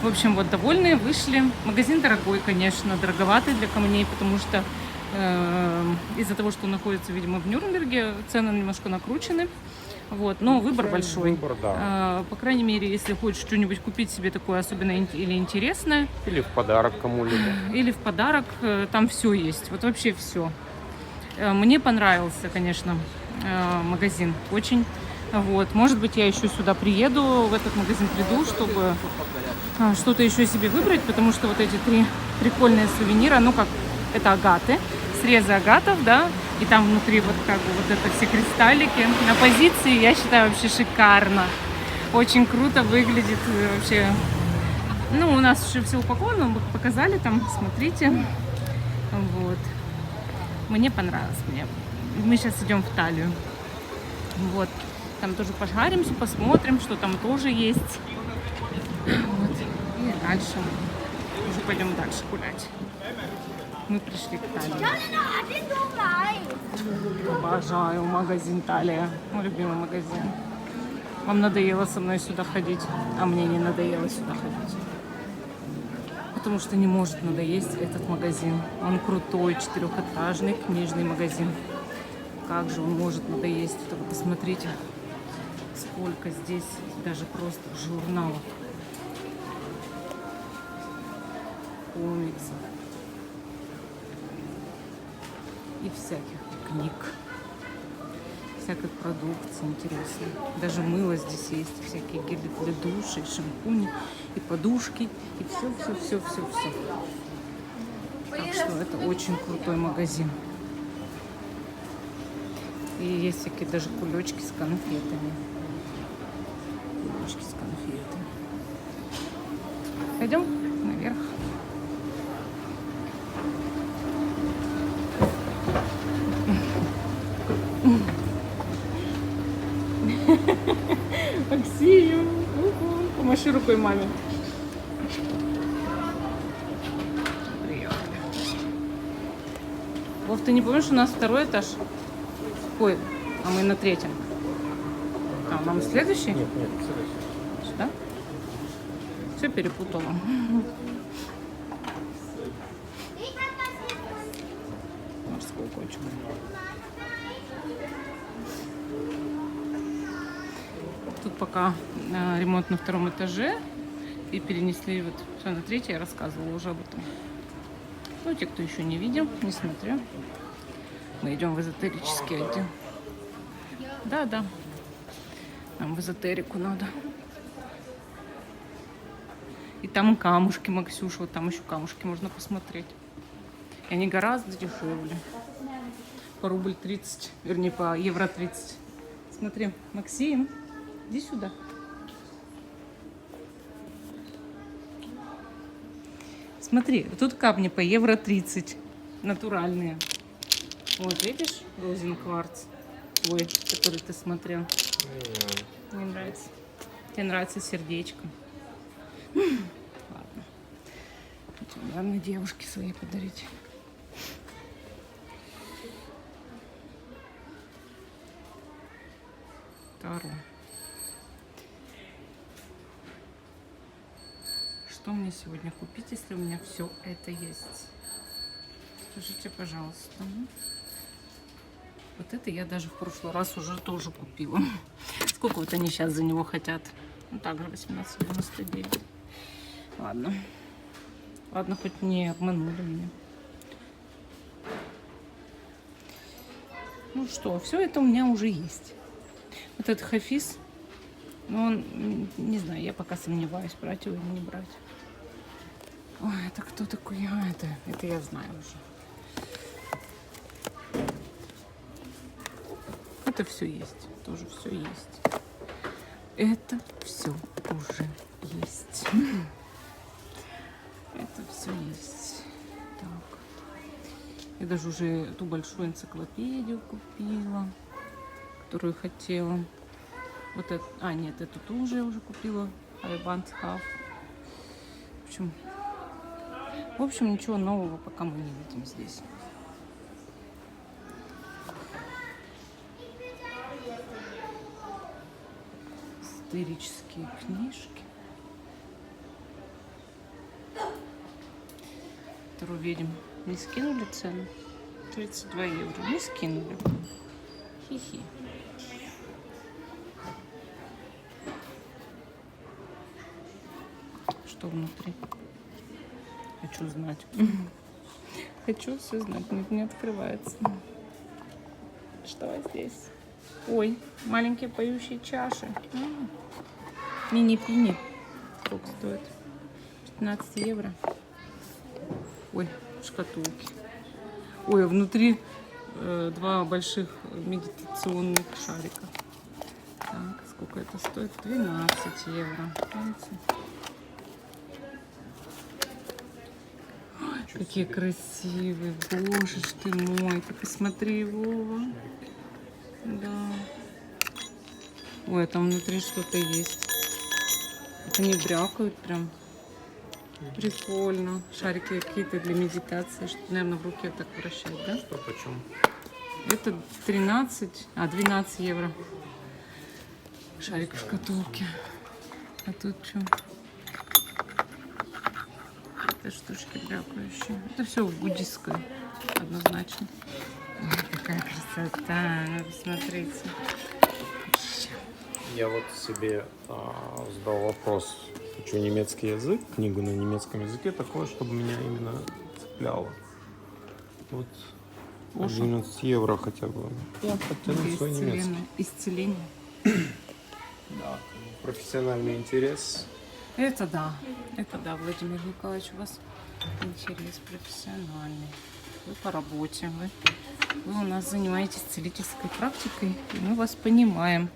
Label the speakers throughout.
Speaker 1: В общем, вот довольные, вышли. Магазин дорогой, конечно, дороговатый для камней, потому что из-за того, что он находится, видимо, в Нюрнберге, цены немножко накручены. Вот, но выбор большой.
Speaker 2: Выбор, да.
Speaker 1: По крайней мере, если хочешь что-нибудь купить себе такое особенно или интересное,
Speaker 2: Или в подарок кому-либо.
Speaker 1: или в подарок, там все есть. Вот вообще все. Мне понравился, конечно, магазин очень. Вот, может быть, я еще сюда приеду, в этот магазин приду, чтобы что-то еще себе выбрать, потому что вот эти 3 прикольные сувенира, ну как, это агаты, срезы агатов, да, и там внутри вот как бы вот это все кристаллики. На позиции, я считаю, вообще шикарно. Очень круто выглядит вообще. Ну, у нас уже все упаковано, мы показали там, смотрите. Вот. Мне понравилось, Мы сейчас идем в Талию. Вот. Там тоже пошаримся, посмотрим, что там тоже есть. Вот. И дальше. Уже пойдем дальше гулять. Мы пришли к Талии. Обожаю магазин Талия. Мой любимый магазин. Вам надоело со мной сюда ходить, а мне не надоело сюда ходить. Потому что не может надоесть этот магазин. Он крутой, 4-этажный книжный магазин. Как же он может надоесть? Только посмотрите, сколько здесь даже просто журналов, комиксов и всяких книг, всякой продукции интересной. Даже мыло здесь есть, всякие гели для душа, и шампуни, и подушки, и все. Так что это очень крутой магазин. И есть всякие даже кулечки с конфетами. Кулечки с конфетами. Пойдем наверх. Максим, помаши рукой маме. Приехали. Вов, ты не помнишь, у нас 2-й этаж? Ой, а мы на 3-м. А, нам следующий?
Speaker 2: Нет, следующий.
Speaker 1: Сюда? Все перепутала. Морской котик. Тут пока ремонт на 2-м этаже. И перенесли вот все на 3-й, я рассказывала уже об этом. Ну, те, кто еще не видел, не смотрю. Мы идем в эзотерический отдел. Да. Нам в эзотерику надо. И там камушки, Максюша, вот там еще камушки можно посмотреть. И они гораздо дешевле. По рубль 30, вернее, по евро 30. Смотри, Максим, иди сюда. Смотри, тут камни по евро 30. Натуральные. Вот, видишь, розенкварц твой, который ты смотрел. Не нравится. Тебе нравится сердечко. Ладно. Главное, девушке своей подарить. Таро. Что мне сегодня купить, если у меня все это есть? Скажите, пожалуйста. Вот это я даже в прошлый раз уже тоже купила. Сколько вот они сейчас за него хотят? Ну, также 18,99. Ладно. Ладно, хоть не обманули меня. Ну что, все это у меня уже есть. Вот этот хафиз, ну, он, не знаю, я пока сомневаюсь, брать его или не брать. Ой, это кто такой? А, это я знаю уже. Это все есть, тоже все есть. Это все уже есть. Это все есть. Так. Я даже уже ту большую энциклопедию купила, которую хотела. Вот это, нет, эту тоже я уже купила. Айбанцхаф. В общем, ничего нового пока мы не видим здесь. Эзотерические книжки. завтра увидим. Не скинули цену? 32 евро. Не скинули. Хи-хи. Что внутри? Хочу знать. Хочу все знать. Нет, не открывается. Что здесь? Ой, маленькие поющие чаши. Мини-пини. Сколько стоит? 15 евро. Ой, шкатулки. Ой, а внутри два больших медитационных шарика. Так, сколько это стоит? 12 евро. Видите? Ой, какие красивые. Боже ж ты мой. Ты посмотри, Вова. Да. Ой, там внутри что-то есть. Они брякают прям. Прикольно. Шарики какие-то для медитации. Что, наверное, в руке так вращать, да?
Speaker 2: Что почем?
Speaker 1: Это 12 евро. Шарик в шкатулке. А тут что? Это штучки брякающие. Это все буддистское. Однозначно. Ой, какая красота. Ну, посмотрите.
Speaker 2: Я вот себе задал вопрос. Хочу немецкий язык, книгу на немецком языке, такое, чтобы меня именно цепляло. Вот 11 евро хотя бы. Я подтяну свой немецкий.
Speaker 1: Исцеление.
Speaker 2: Да. Профессиональный интерес.
Speaker 1: Это да, Владимир Николаевич, у вас интерес профессиональный. Вы по работе, вы у нас занимаетесь целительской практикой, и мы вас понимаем.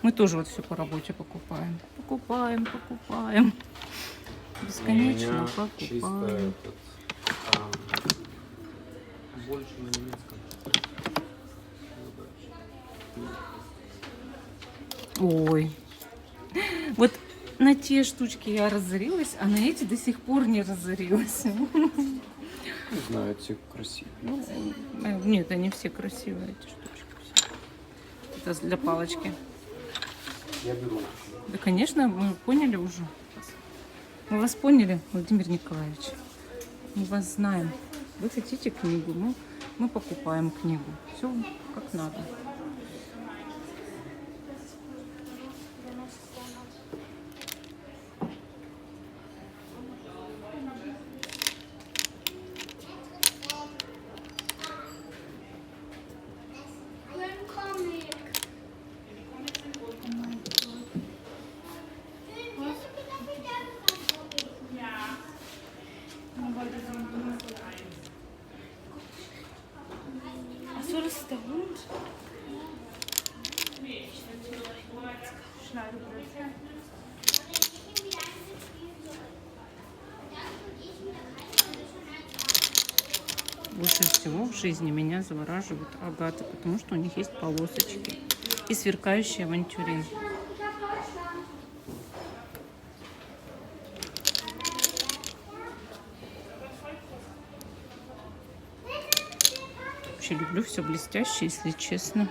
Speaker 1: Мы тоже вот все по работе покупаем. Покупаем. Бесконечно покупаем.
Speaker 2: Больше на немецком.
Speaker 1: Ой. Вот на те штучки я разорилась, а на эти до сих пор не разорилась.
Speaker 2: Не знаю, эти красивые.
Speaker 1: Нет, они все красивые, эти штучки. Это для палочки.
Speaker 2: Я беру.
Speaker 1: Да, конечно, мы поняли уже. Мы вас поняли, Владимир Николаевич. Мы вас знаем. Вы хотите книгу, мы покупаем книгу. Все как надо.
Speaker 3: Achso, das ist der Hund.
Speaker 1: Больше всего в жизни меня завораживают агаты, потому что у них есть полосочки и сверкающий авантюрин. Вообще люблю все блестящее, если честно.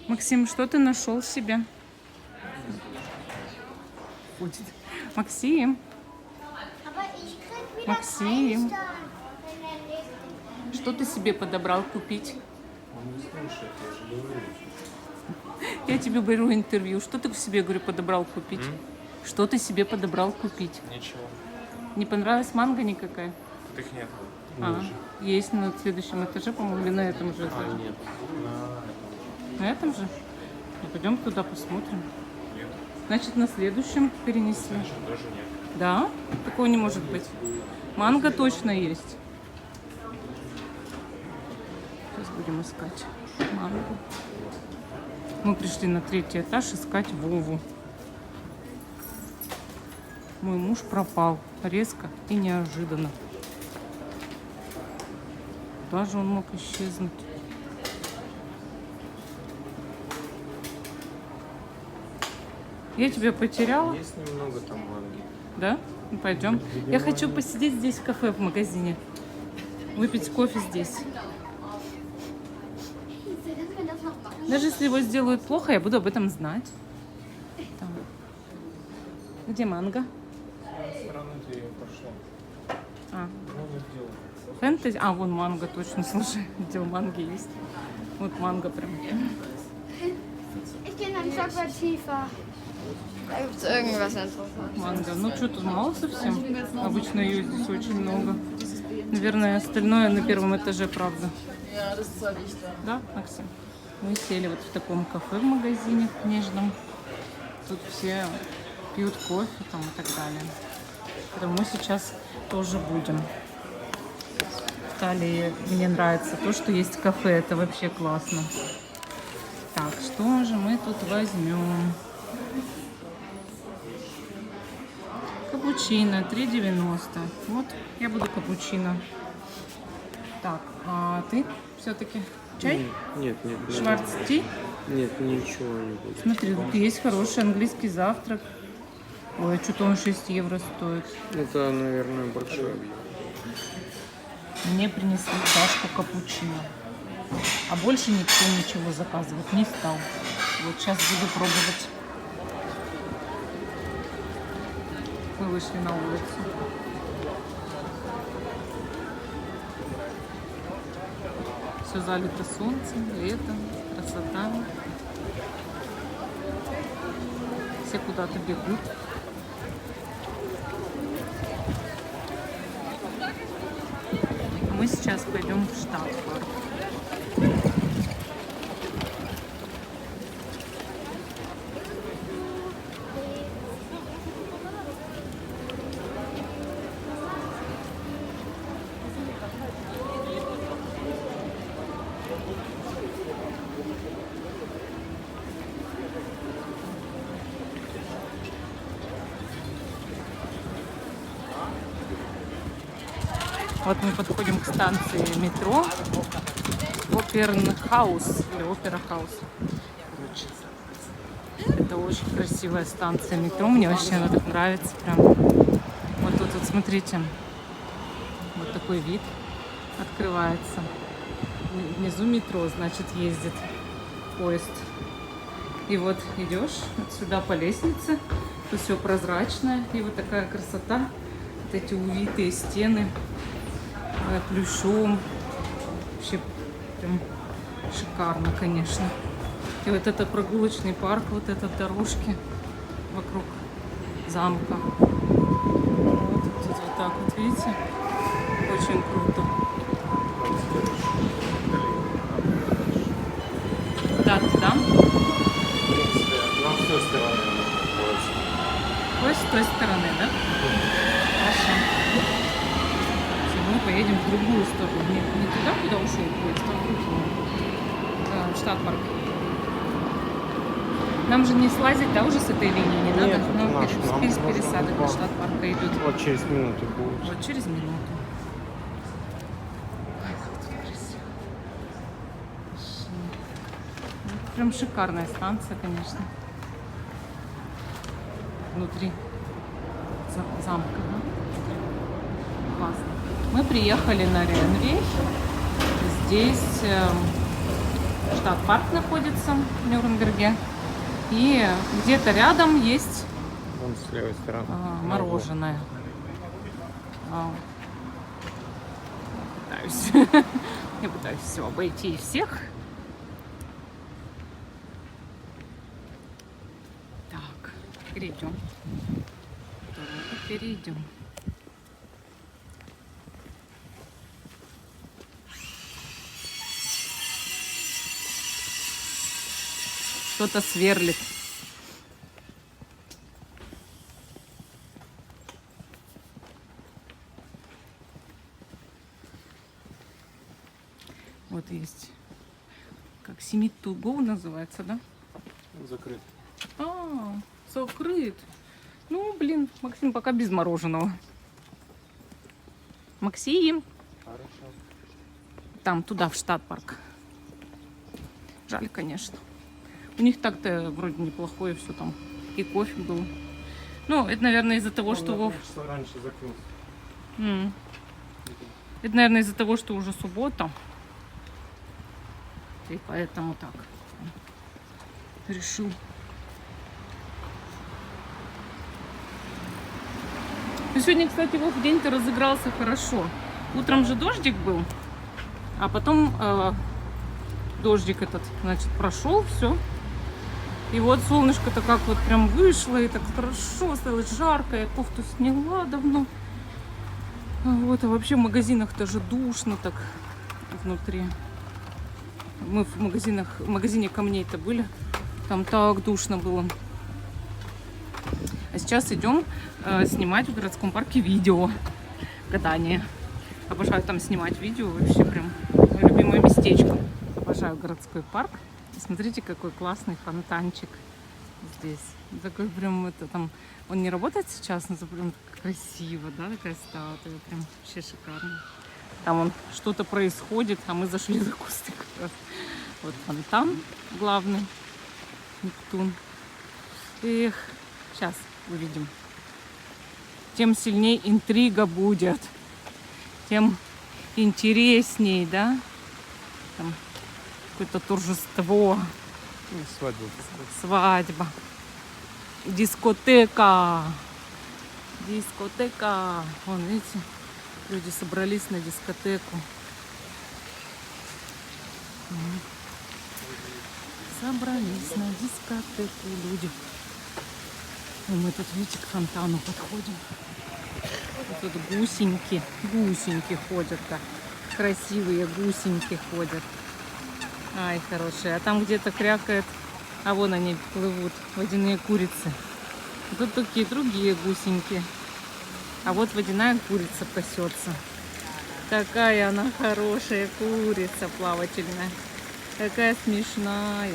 Speaker 1: Максим, что ты нашел себе? Максим, Максим, что ты себе подобрал купить?
Speaker 2: Он не слушает, я же говорю.
Speaker 1: Я тебе беру интервью. Что ты себе, говорю, подобрал купить? Что ты себе подобрал купить?
Speaker 2: Ничего.
Speaker 1: Не понравилась манго никакая?
Speaker 2: Тут их нет.
Speaker 1: Есть на следующем этаже, по-моему, или на этом же этаже?
Speaker 2: Нет.
Speaker 1: На этом же? Ну, пойдем туда посмотрим.
Speaker 2: Нет.
Speaker 1: Значит, на следующем перенесли.
Speaker 2: Даже нет.
Speaker 1: Да? Такого не может быть. Манго точно есть. Сейчас будем искать манго. Мы пришли на 3-й этаж искать Вову. Мой муж пропал резко и неожиданно. Куда же он мог исчезнуть? Я тебя потеряла?
Speaker 2: Есть немного там манги.
Speaker 1: Да? Ну, пойдем. Я хочу посидеть здесь в кафе, в магазине. Выпить кофе здесь. Даже если его сделают плохо, я буду об этом знать. Там. Где манго?
Speaker 2: Странно ты ее пошла.
Speaker 1: А,
Speaker 2: Много дел.
Speaker 1: фэнтези. А, вон манго, точно, слушай. Отдел манги есть. Вот манго прям.
Speaker 3: Ich gehe einen Stock weit tiefer. Da gibt es irgendwas Interessantes.
Speaker 1: Манго. Ну, что тут мало совсем. Обычно ее здесь очень много. Наверное, остальное на первом этаже, правда. Да, Максим? Мы сели вот в таком кафе в магазине книжном. Тут все пьют кофе там и так далее. Поэтому мы сейчас тоже будем. В Италии мне нравится то, что есть кафе. Это вообще классно. Так, что же мы тут возьмем? Капучино 3,90. Вот, я буду капучино. Так, а ты все-таки чай?
Speaker 2: Нет, нет.
Speaker 1: Шварц-ти?
Speaker 2: Нет, ничего не будет.
Speaker 1: Смотри, тут есть хороший английский завтрак. Ой, что-то он 6 евро стоит.
Speaker 2: Это, наверное, большой объем.
Speaker 1: Мне принесли чашку капучино. А больше никто ничего заказывать не стал. Вот сейчас буду пробовать. Мы вышли на улицу. Все залито солнцем, лето, красота. Все куда-то бегут. А мы сейчас пойдем в Штат-парк. Вот мы подходим к станции метро Опернхаус или Опера Хаус. Это очень красивая станция метро. Мне вообще она так нравится. Прям. Вот тут вот смотрите. Вот такой вид открывается. Внизу метро, значит, ездит поезд. И вот идешь вот сюда по лестнице. Тут все прозрачное. И вот такая красота. Вот эти увитые стены. Плюшом. Вообще прям шикарно, конечно. И вот это прогулочный парк, вот это дорожки вокруг замка. Вот тут вот так вот, видите? Очень круто. Да, туда.
Speaker 2: В принципе, нам с той стороны поезд.
Speaker 1: Ой, с той стороны, да? Хорошо. Мы поедем в другую сторону. Не туда, куда ушел поезд, а в другую. Штат-парк. Нам же не слазить, да, уже с этой линии не
Speaker 2: Нет,
Speaker 1: надо?
Speaker 2: это
Speaker 1: Ну,
Speaker 2: наш, нам
Speaker 1: без
Speaker 2: нужно
Speaker 1: пересадок до
Speaker 2: два.
Speaker 1: Штат-парка идут.
Speaker 2: Вот через минуту будет.
Speaker 1: Вот через минуту. Ой, как тут красиво. Ну, прям шикарная станция, конечно. Внутри замка, да? Классно. Мы приехали на Ренвей. Здесь Штат-парк находится в Нюрнберге. И где-то рядом есть
Speaker 2: Вон с левой стороны.
Speaker 1: мороженое. Я пытаюсь все обойти и всех. Так, перейдем. Дорогу перейдем. Кто-то сверлит. Вот есть. Как Simit to go называется, да?
Speaker 2: Закрыт.
Speaker 1: Закрыт. Ну, блин, Максим пока без мороженого. Максим.
Speaker 2: Хорошо.
Speaker 1: Там, туда, в Штат-парк. Жаль, конечно. У них так-то вроде неплохое все там. И кофе был. Ну, это, наверное, из-за того, что Вов...
Speaker 2: раньше закрылся.
Speaker 1: Это, наверное, из-за того, что уже суббота. И поэтому так решил. Ну, сегодня, кстати, Вов, день-то разыгрался хорошо. Утром же дождик был, а потом дождик этот, значит, прошел, все. И вот солнышко-то как вот прям вышло, и так хорошо, стало жарко, я кофту сняла давно. Вот, а вообще в магазинах тоже душно так внутри. Мы в магазине камней-то были, там так душно было. А сейчас идем снимать в городском парке видео гадания. Обожаю там снимать видео, вообще прям мое любимое местечко. Обожаю городской парк. Смотрите, какой классный фонтанчик здесь. Такой прям это там, он не работает сейчас, но это прям красиво, да, такая статуя, прям вообще шикарно. Там он что-то происходит, а мы зашли за кусты как раз. Вот фонтан главный, Нептун. Эх, сейчас увидим. Тем сильнее интрига будет, тем интересней, да? Там какое-то торжество.
Speaker 2: Свадьба.
Speaker 1: Свадьба. Дискотека. Дискотека. Вон, видите, люди собрались на дискотеку. Собрались на дискотеку люди. И мы тут, видите, к фонтану подходим. Тут гусеньки. Гусеньки ходят-то. Красивые гусеньки ходят. Ай, хорошие. А там где-то крякает. А вон они плывут. Водяные курицы. Тут такие другие гусеньки. А вот водяная курица пасется. Такая она хорошая курица плавательная. Какая смешная.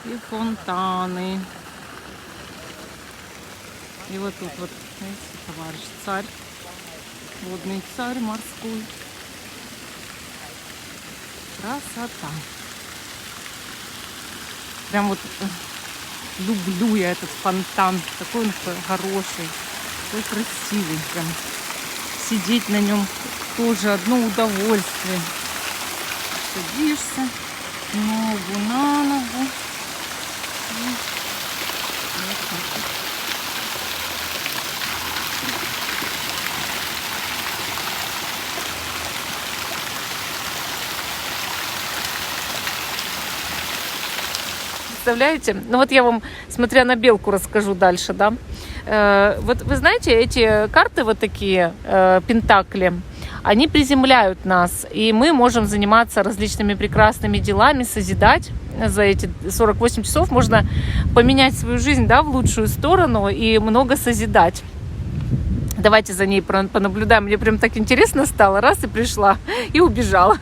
Speaker 1: И фонтаны. И вот тут вот, видите, товарищ царь. Водный царь морской. Красота. Прям вот люблю я этот фонтан. Такой он хороший. Такой красивый. Прям сидеть на нем тоже одно удовольствие. Садишься ногу на ногу. Представляете? Ну вот я вам, смотря на белку, расскажу дальше, да. Вот вы знаете, эти карты вот такие, пентакли, они приземляют нас, и мы можем заниматься различными прекрасными делами, созидать. За эти 48 часов можно поменять свою жизнь, да, в лучшую сторону и много созидать. Давайте за ней понаблюдаем. Мне прям так интересно стало. Раз и пришла, и убежала.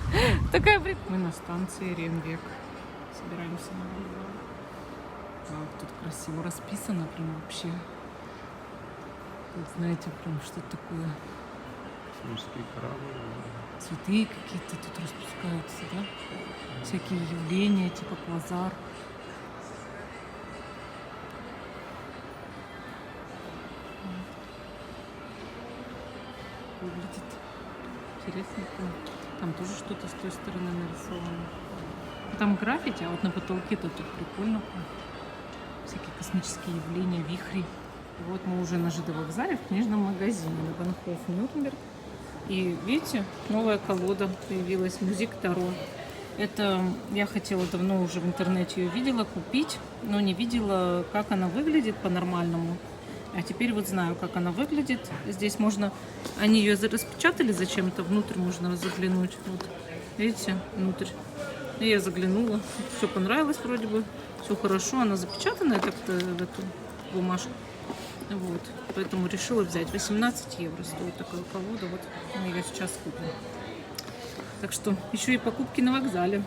Speaker 1: Такая... Мы на станции Рембек. Собираемся на вокзал. Так, тут красиво расписано прям вообще. Тут, знаете, прям что такое.
Speaker 2: Морские корабли.
Speaker 1: Цветы какие-то тут распускаются, да? Всякие явления, типа квазар. Выглядит интересно. Там тоже что-то с той стороны нарисовано. Там граффити, а вот на потолке-то тут прикольно. Всякие космические явления, вихри. И вот мы уже на ЖД вокзале в книжном магазине на Банхоф Нюрнберг. И видите, новая колода появилась, Музик Таро. Это я хотела давно уже в интернете ее видела купить, но не видела, как она выглядит по-нормальному. А теперь вот знаю, как она выглядит. Здесь можно, они ее распечатали зачем-то, внутрь можно заглянуть. Вот, видите, внутрь. И я заглянула, все понравилось вроде бы, все хорошо, она запечатанная так-то в эту бумажку. Вот, поэтому решила взять. 18 евро стоит такая колода, вот мы ее сейчас купим. Так что еще и покупки на вокзале.